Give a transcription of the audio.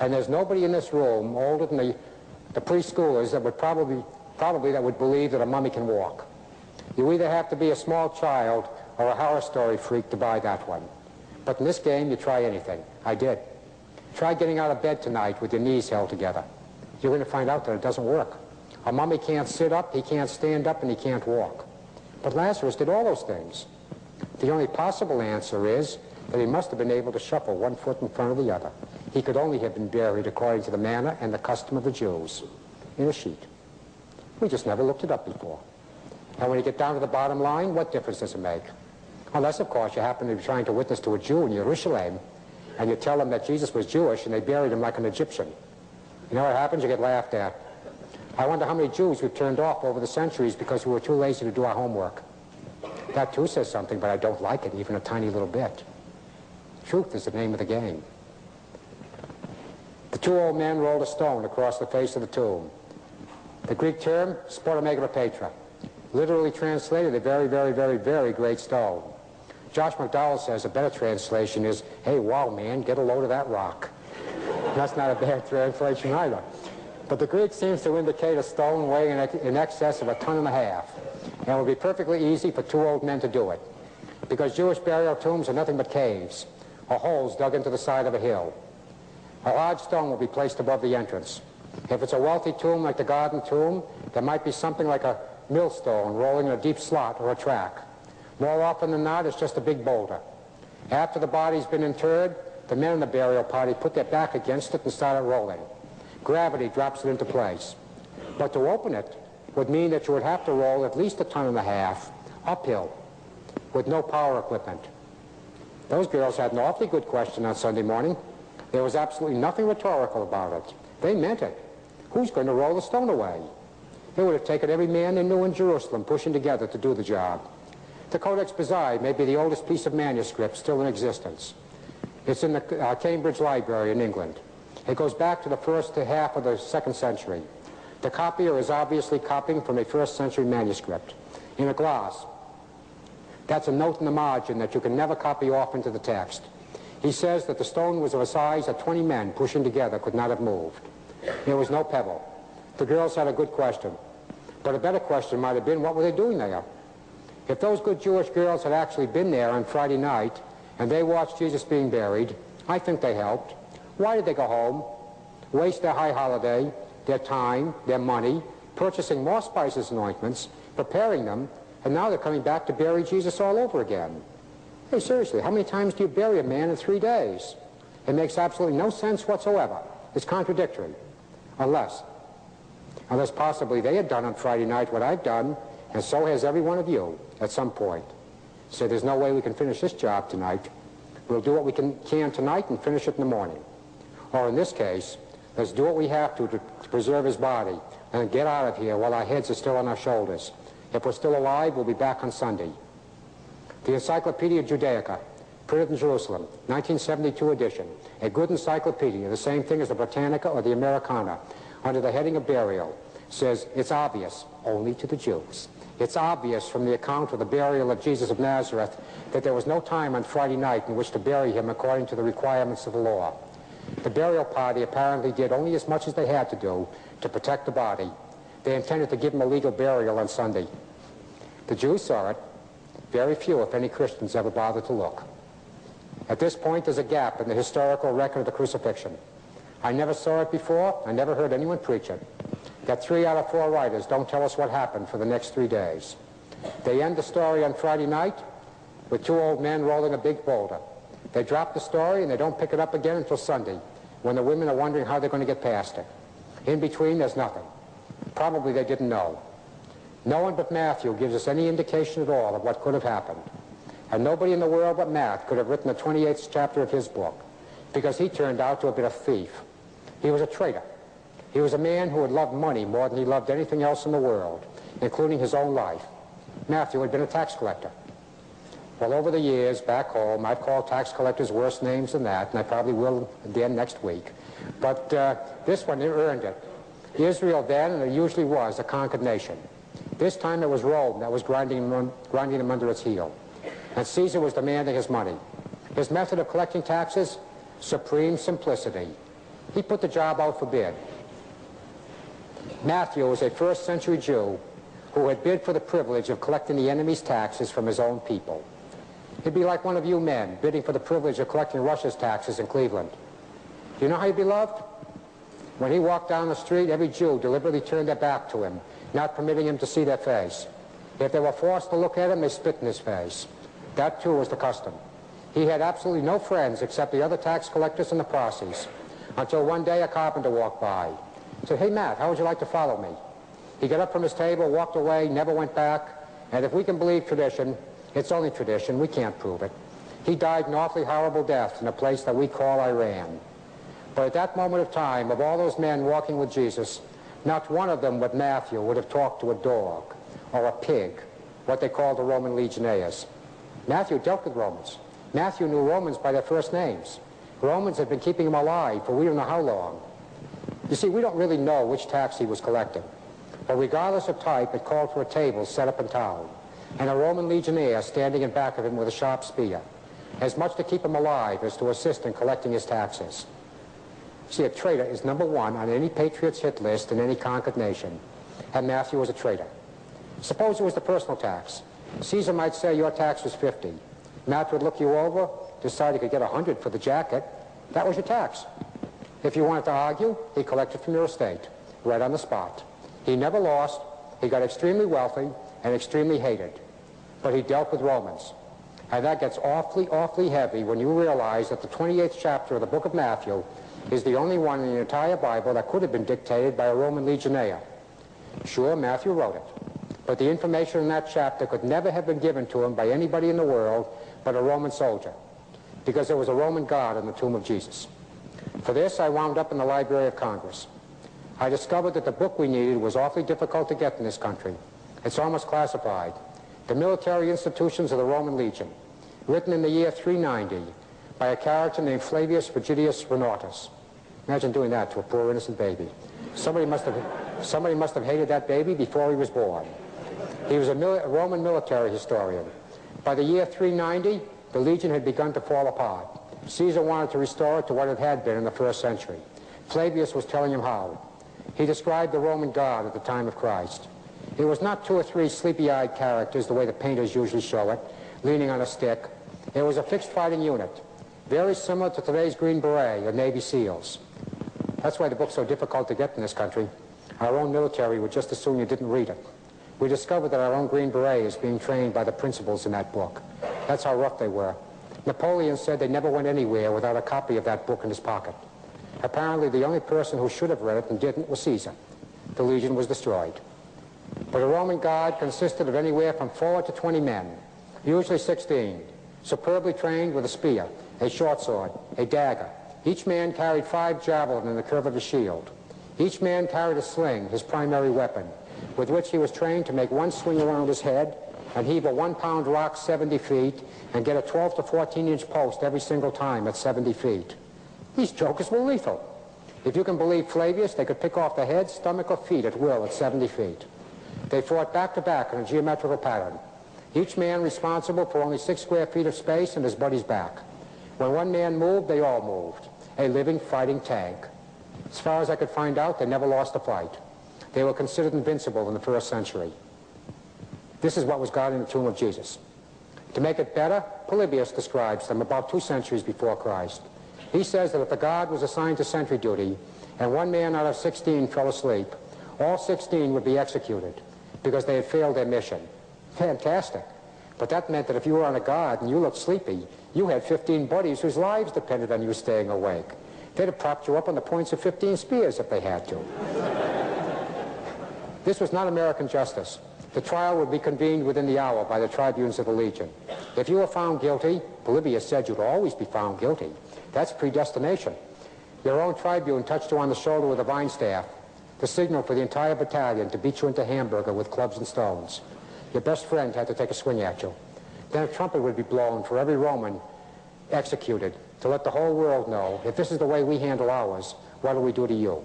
And there's nobody in this room older than the preschoolers that would probably that would believe that a mummy can walk. You either have to be a small child or a horror story freak to buy that one. But in this game, you try anything. I did. Try getting out of bed tonight with your knees held together. You're going to find out that it doesn't work. A mummy can't sit up, he can't stand up, and he can't walk. But Lazarus did all those things. The only possible answer is that he must have been able to shuffle one foot in front of the other. He could only have been buried according to the manner and the custom of the Jews, in a sheet. We just never looked it up before. And when you get down to the bottom line, what difference does it make? Unless, of course, you happen to be trying to witness to a Jew in Jerusalem, and you tell them that Jesus was Jewish and they buried him like an Egyptian. You know what happens? You get laughed at. I wonder how many Jews we've turned off over the centuries because we were too lazy to do our homework. That too says something, but I don't like it even a tiny little bit. Truth is the name of the game. The two old men rolled a stone across the face of the tomb. The Greek term, sportomegapetra, literally translated a very, very, very, very great stone. Josh McDowell says a better translation is, hey, wow, man, get a load of that rock. That's not a bad translation either. But the Greek seems to indicate a stone weighing in excess of 1.5 tons. And it would be perfectly easy for two old men to do it, because Jewish burial tombs are nothing but caves, or holes dug into the side of a hill. A large stone will be placed above the entrance. If it's a wealthy tomb like the Garden Tomb, there might be something like a millstone rolling in a deep slot or a track. More often than not, it's just a big boulder. After the body's been interred, the men in the burial party put their back against it and start it rolling. Gravity drops it into place. But to open it would mean that you would have to roll at least 1.5 tons uphill with no power equipment. Those girls had an awfully good question on Sunday morning. There was absolutely nothing rhetorical about it. They meant it. Who's going to roll the stone away? It would have taken every man they knew in Jerusalem pushing together to do the job. The Codex Bezae may be the oldest piece of manuscript still in existence. It's in the Cambridge Library in England. It goes back to the first half of the 2nd century. The copier is obviously copying from a 1st century manuscript. In a gloss, that's a note in the margin that you can never copy off into the text. He says that the stone was of a size that 20 men pushing together could not have moved. There was no pebble. The girls had a good question. But a better question might have been, what were they doing there? If those good Jewish girls had actually been there on Friday night and they watched Jesus being buried, I think they helped. Why did they go home, waste their high holiday, their time, their money, purchasing more spices and ointments, preparing them, and now they're coming back to bury Jesus all over again? Hey, seriously, how many times do you bury a man in 3 days? It makes absolutely no sense whatsoever. It's contradictory. Unless possibly they had done on Friday night what I've done, and so has every one of you at some point. So there's no way we can finish this job tonight. We'll do what we can tonight and finish it in the morning. Or in this case, let's do what we have to preserve his body and get out of here while our heads are still on our shoulders. If we're still alive, we'll be back on Sunday. The Encyclopedia Judaica, printed in Jerusalem, 1972 edition, a good encyclopedia, the same thing as the Britannica or the Americana, under the heading of burial, says it's obvious only to the Jews. It's obvious from the account of the burial of Jesus of Nazareth that there was no time on Friday night in which to bury him according to the requirements of the law. The burial party apparently did only as much as they had to do to protect the body. They intended to give him a legal burial on Sunday. The Jews saw it. Very few, if any, Christians ever bothered to look. At this point, there's a gap in the historical record of the crucifixion. I never saw it before. I never heard anyone preach it. That 3 out of 4 writers don't tell us what happened for the next 3 days. They end the story on Friday night with 2 old men rolling a big boulder. They drop the story and they don't pick it up again until Sunday, when the women are wondering how they're going to get past it. In between, there's nothing. Probably they didn't know. No one but Matthew gives us any indication at all of what could have happened. And nobody in the world but Matt could have written the 28th chapter of his book, because he turned out to have been a thief. He was a traitor. He was a man who had loved money more than he loved anything else in the world, including his own life. Matthew had been a tax collector. Well, over the years, back home, I've called tax collectors worse names than that, and I probably will again next week. But this one, they earned it. Israel then, and it usually was, a conquered nation. This time it was Rome that was grinding them under its heel. And Caesar was demanding his money. His method of collecting taxes? Supreme simplicity. He put the job out for bid. Matthew was a first-century Jew who had bid for the privilege of collecting the enemy's taxes from his own people. He'd be like one of you men bidding for the privilege of collecting Russia's taxes in Cleveland. Do you know how he'd be loved? When he walked down the street, every Jew deliberately turned their back to him, not permitting him to see their face. If they were forced to look at him, they spit in his face. That, too, was the custom. He had absolutely no friends except the other tax collectors and the Parsees, until one day a carpenter walked by. He said, "Hey, Matt, how would you like to follow me?" He got up from his table, walked away, never went back, and if we can believe tradition, it's only tradition, we can't prove it. He died an awfully horrible death in a place that we call Iran. But at that moment of time, of all those men walking with Jesus, not one of them but Matthew would have talked to a dog or a pig, what they called the Roman legionnaires. Matthew dealt with Romans. Matthew knew Romans by their first names. Romans had been keeping him alive for we don't know how long. You see, we don't really know which tax he was collecting. But regardless of type, it called for a table set up in town, and a Roman legionnaire standing in back of him with a sharp spear, as much to keep him alive as to assist in collecting his taxes. See, a traitor is number one on any patriot's hit list in any conquered nation, and Matthew was a traitor. Suppose it was the personal tax. Caesar might say your tax was 50. Matt would look you over, decide he could get 100 for the jacket. That was your tax. If you wanted to argue, he collected from your estate, right on the spot. He never lost, he got extremely wealthy and extremely hated. But he dealt with Romans. And that gets awfully, awfully heavy when you realize that the 28th chapter of the book of Matthew is the only one in the entire Bible that could have been dictated by a Roman legionnaire. Sure, Matthew wrote it. But the information in that chapter could never have been given to him by anybody in the world but a Roman soldier, because there was a Roman guard in the tomb of Jesus. For this, I wound up in the Library of Congress. I discovered that the book we needed was awfully difficult to get in this country. It's almost classified. The Military Institutions of the Roman Legion, written in the year 390 by a character named Flavius Rigidius Renatus. Imagine doing that to a poor innocent baby. Somebody must have hated that baby before he was born. He was a Roman military historian. By the year 390, the Legion had begun to fall apart. Caesar wanted to restore it to what it had been in the first century. Flavius was telling him how. He described the Roman guard at the time of Christ. It was not two or three sleepy-eyed characters the way the painters usually show it, leaning on a stick. It was a fixed fighting unit, very similar to today's Green Beret or Navy SEALs. That's why the book's so difficult to get in this country. Our own military would just as soon you didn't read it. We discovered that our own Green Beret is being trained by the principals in that book. That's how rough they were. Napoleon said they never went anywhere without a copy of that book in his pocket. Apparently, the only person who should have read it and didn't was Caesar. The Legion was destroyed. But a Roman guard consisted of anywhere from 4 to 20 men, usually 16, superbly trained with a spear, a short sword, a dagger. Each man carried 5 javelins in the curve of his shield. Each man carried a sling, his primary weapon, with which he was trained to make one swing around his head and heave a 1-pound rock 70 feet and get a 12 to 14-inch post every single time at 70 feet. These jokers were lethal. If you can believe Flavius, they could pick off the head, stomach, or feet at will at 70 feet. They fought back-to-back in a geometrical pattern, each man responsible for only 6 square feet of space and his buddy's back. When one man moved, they all moved. A living fighting tank. As far as I could find out, they never lost a fight. They were considered invincible in the first century. This is what was guarding the tomb of Jesus. To make it better, Polybius describes them about 2 centuries before Christ. He says that if the guard was assigned to sentry duty and one man out of 16 fell asleep, all 16 would be executed because they had failed their mission. Fantastic. But that meant that if you were on a guard and you looked sleepy, you had 15 buddies whose lives depended on you staying awake. They'd have propped you up on the points of 15 spears if they had to. This was not American justice. The trial would be convened within the hour by the tribunes of the Legion. If you were found guilty, Polybius said you'd always be found guilty. That's predestination. Your own tribune touched you on the shoulder with a vine staff, the signal for the entire battalion to beat you into hamburger with clubs and stones. Your best friend had to take a swing at you. Then a trumpet would be blown for every Roman executed to let the whole world know, if this is the way we handle ours, what do we do to you?